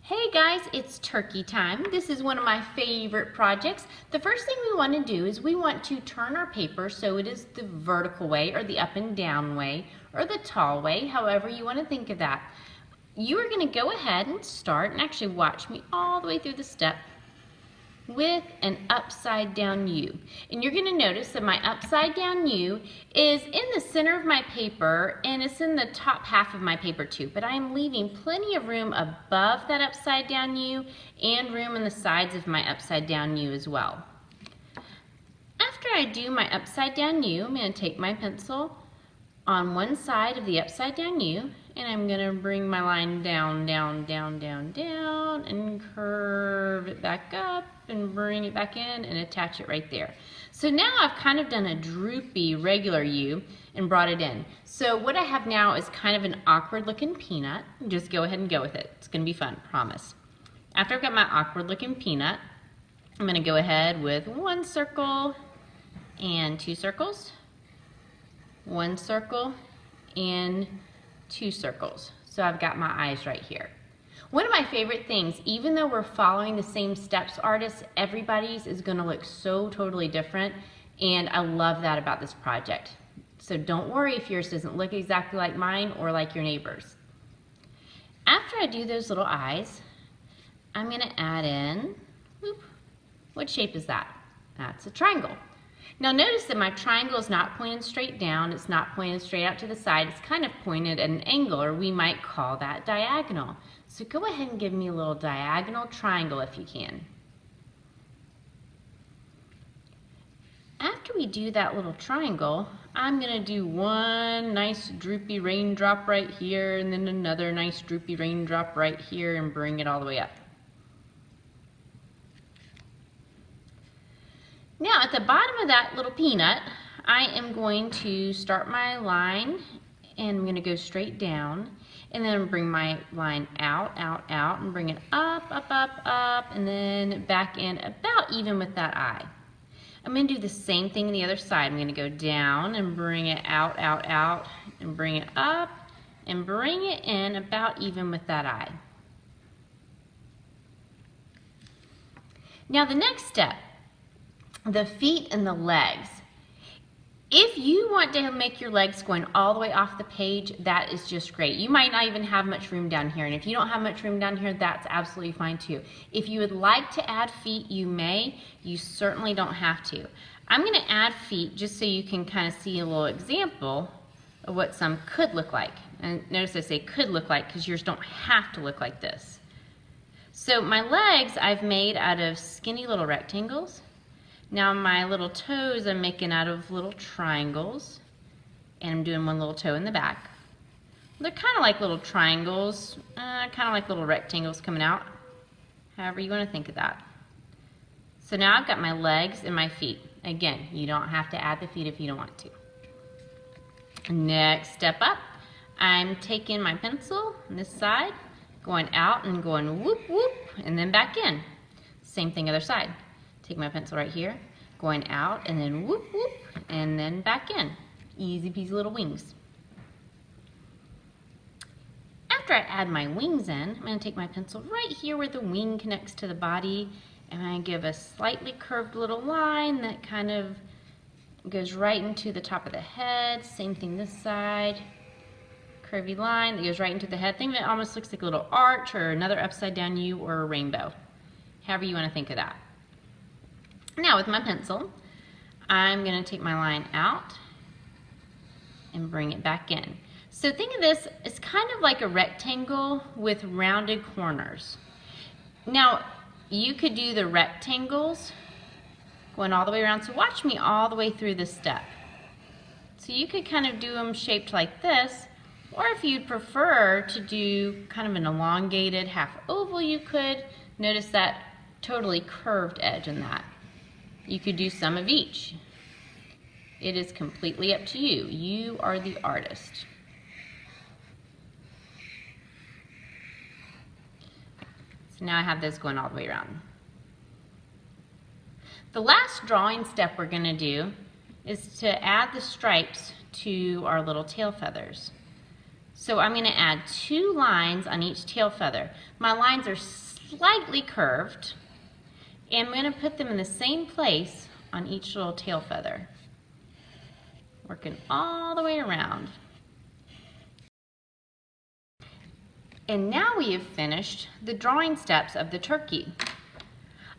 Hey guys, it's turkey time. This is one of my favorite projects. The first thing we want to do is we want to turn our paper so it is the vertical way or the up and down way or the tall way, however you want to think of that. You are going to go ahead and start and actually watch me all the way through the step with an upside down U. And you're going to notice that my upside down U is in the center of my paper and it's in the top half of my paper too, but I'm leaving plenty of room above that upside down U and room on the sides of my upside down U as well. After I do my upside down U, I'm going to take my pencil on one side of the upside down U and I'm going to bring my line down, down, down, down, down and curve it back up and bring it back in and attach it right there. So now I've kind of done a droopy regular U and brought it in. So what I have now is kind of an awkward looking peanut. Just go ahead and go with it. It's going to be fun, promise. After I've got my awkward looking peanut, I'm going to go ahead with one circle and two circles, one circle and two circles. So I've got my eyes right here. One of my favorite things, even though we're following the same steps, artists, everybody's is going to look so totally different, and I love that about this project. So don't worry if yours doesn't look exactly like mine or like your neighbor's. After I do those little eyes, I'm going to add in, whoop, what shape is that? That's a triangle. Now notice that my triangle is not pointed straight down, it's not pointed straight out to the side, it's kind of pointed at an angle, or we might call that diagonal. So go ahead and give me a little diagonal triangle if you can. After we do that little triangle, I'm going to do one nice droopy raindrop right here and then another nice droopy raindrop right here and bring it all the way up. Now at the bottom of that little peanut, I am going to start my line and I'm going to go straight down and then bring my line out, out, out and bring it up, up, up, up and then back in about even with that eye. I'm going to do the same thing on the other side. I'm going to go down and bring it out, out, out and bring it up and bring it in about even with that eye. Now the next step, the feet and the legs. If you want to make your legs going all the way off the page, that is just great. You might not even have much room down here, and if you don't have much room down here, that's absolutely fine too. If you would like to add feet, you may. You certainly don't have to. I'm going to add feet just so you can kind of see a little example of what some could look like. And notice I say could look like because yours don't have to look like this. So my legs I've made out of skinny little rectangles. Now my little toes I'm making out of little triangles, and I'm doing one little toe in the back. They're kind of like little triangles, kind of like little rectangles coming out, however you want to think of that. So now I've got my legs and my feet. Again, you don't have to add the feet if you don't want to. Next step up, I'm taking my pencil on this side, going out and going whoop whoop, and then back in. Same thing other side. Take my pencil right here, going out and then whoop whoop and then back in. Easy peasy little wings. After I add my wings in, I'm going to take my pencil right here where the wing connects to the body and I give a slightly curved little line that kind of goes right into the top of the head. Same thing this side. Curvy line that goes right into the head. Think of it almost looks like a little arch or another upside down U or a rainbow. However you want to think of that. Now with my pencil, I'm going to take my line out and bring it back in. So think of this as kind of like a rectangle with rounded corners. Now you could do the rectangles going all the way around. So watch me all the way through this step. So you could kind of do them shaped like this, or if you'd prefer to do kind of an elongated half oval, you could. Notice that totally curved edge in that. You could do some of each. It is completely up to you. You are the artist. So now I have this going all the way around. The last drawing step we're going to do is to add the stripes to our little tail feathers. So I'm going to add 2 lines on each tail feather. My lines are slightly curved, and I'm going to put them in the same place on each little tail feather, working all the way around. And now we have finished the drawing steps of the turkey.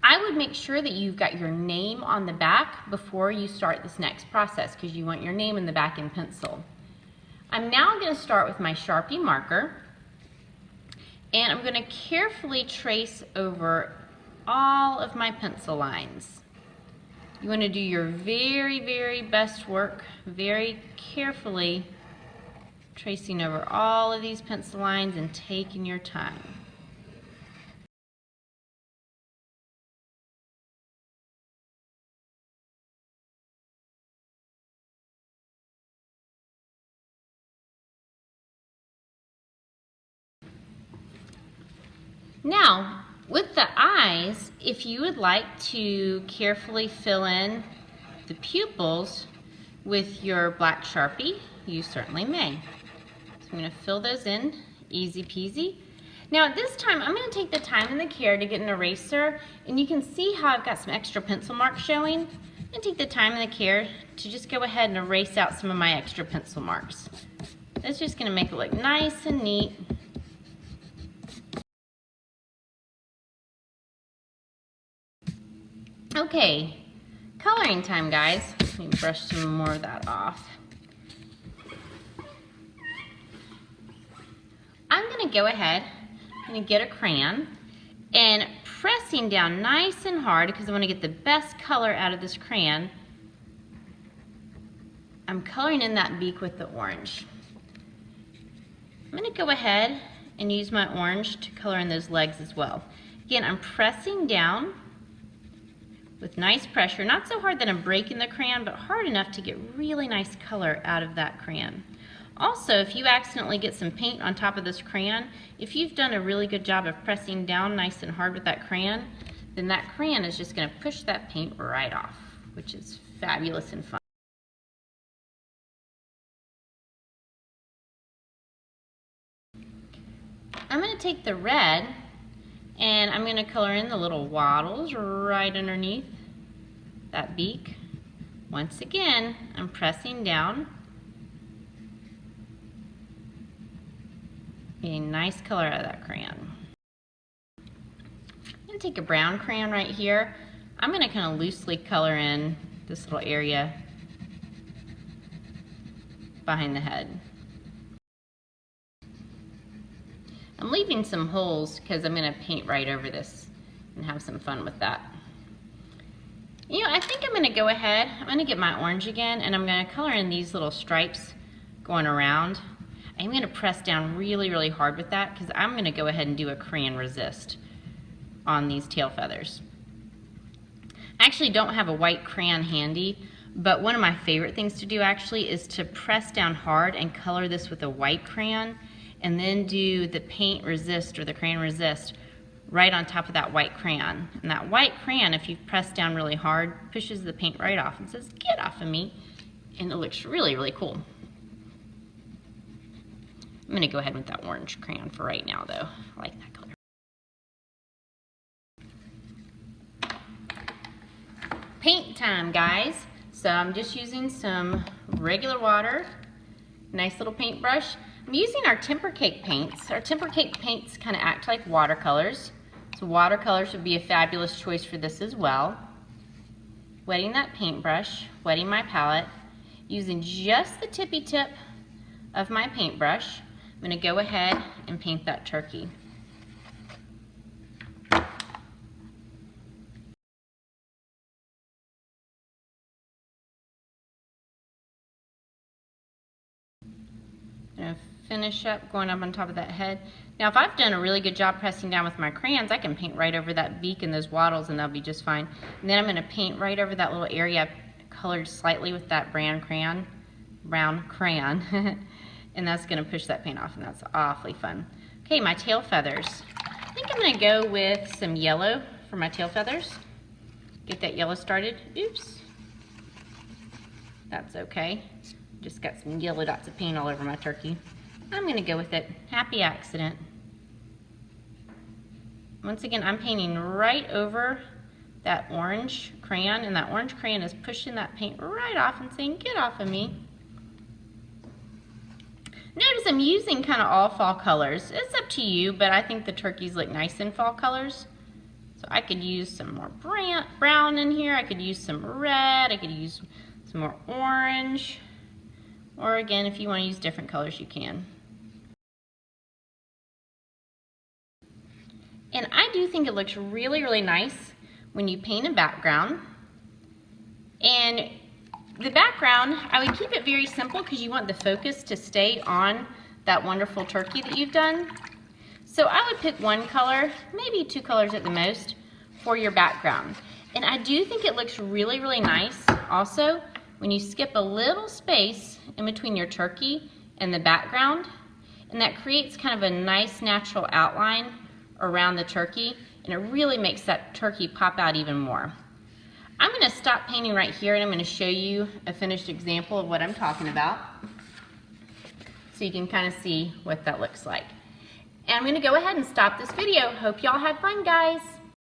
I would make sure that you've got your name on the back before you start this next process, because you want your name in the back in pencil. I'm now going to start with my Sharpie marker, and I'm going to carefully trace over all of my pencil lines. You want to do your very, very best work, very carefully tracing over all of these pencil lines and taking your time. Now, with the eyes, if you would like to carefully fill in the pupils with your black Sharpie, you certainly may. So I'm going to fill those in, easy peasy. Now at this time, I'm going to take the time and the care to get an eraser, and you can see how I've got some extra pencil marks showing. I'm going to take the time and the care to just go ahead and erase out some of my extra pencil marks. That's just going to make it look nice and neat. Okay, coloring time, guys. Let me brush some more of that off. I'm going to go ahead and get a crayon, and pressing down nice and hard because I want to get the best color out of this crayon, I'm coloring in that beak with the orange. I'm going to go ahead and use my orange to color in those legs as well. Again, I'm pressing down with nice pressure, not so hard that I'm breaking the crayon, but hard enough to get really nice color out of that crayon. Also, if you accidentally get some paint on top of this crayon, if you've done a really good job of pressing down nice and hard with that crayon, then that crayon is just going to push that paint right off, which is fabulous and fun. I'm going to take the red and I'm going to color in the little wattles right underneath that beak. Once again, I'm pressing down, getting nice color out of that crayon. I'm going to take a brown crayon right here. I'm going to kind of loosely color in this little area behind the head. I'm leaving some holes because I'm going to paint right over this and have some fun with that. You know, I think I'm going to go ahead, I'm going to get my orange again, and I'm going to color in these little stripes going around. I'm going to press down really, really hard with that because I'm going to go ahead and do a crayon resist on these tail feathers. I actually don't have a white crayon handy, but one of my favorite things to do actually is to press down hard and color this with a white crayon, and then do the paint resist or the crayon resist right on top of that white crayon. And that white crayon, if you press down really hard, pushes the paint right off and says, "Get off of me." And it looks really, really cool. I'm going to go ahead with that orange crayon for right now, though. I like that color. Paint time, guys. So I'm just using some regular water, nice little paintbrush. I'm using our Temper Cake paints. Our Temper Cake paints kind of act like watercolors. So watercolors would be a fabulous choice for this as well. Wetting that paintbrush, wetting my palette, using just the tippy tip of my paintbrush. I'm going to go ahead and paint that turkey. I'm going to finish up going up on top of that head. Now if I've done a really good job pressing down with my crayons, I can paint right over that beak and those wattles and they'll be just fine. And then I'm going to paint right over that little area colored slightly with that brown crayon. And that's going to push that paint off, and that's awfully fun. Okay, my tail feathers. I think I'm going to go with some yellow for my tail feathers. Get that yellow started. Oops. That's okay. Just got some yellow dots of paint all over my turkey. I'm going to go with it. Happy accident. Once again, I'm painting right over that orange crayon, and that orange crayon is pushing that paint right off and saying, get off of me. Notice I'm using kind of all fall colors. It's up to you, but I think the turkeys look nice in fall colors. So I could use some more brown in here. I could use some red. I could use some more orange. Or again, if you want to use different colors, you can. And I do think it looks really, really nice when you paint a background. And the background, I would keep it very simple because you want the focus to stay on that wonderful turkey that you've done. So I would pick one color, maybe two colors at the most, for your background. And I do think it looks really, really nice also when you skip a little space in between your turkey and the background. And that creates kind of a nice natural outline around the turkey, and it really makes that turkey pop out even more. I'm going to stop painting right here, and I'm going to show you a finished example of what I'm talking about so you can kind of see what that looks like. And I'm going to go ahead and stop this video. Hope y'all had fun, guys.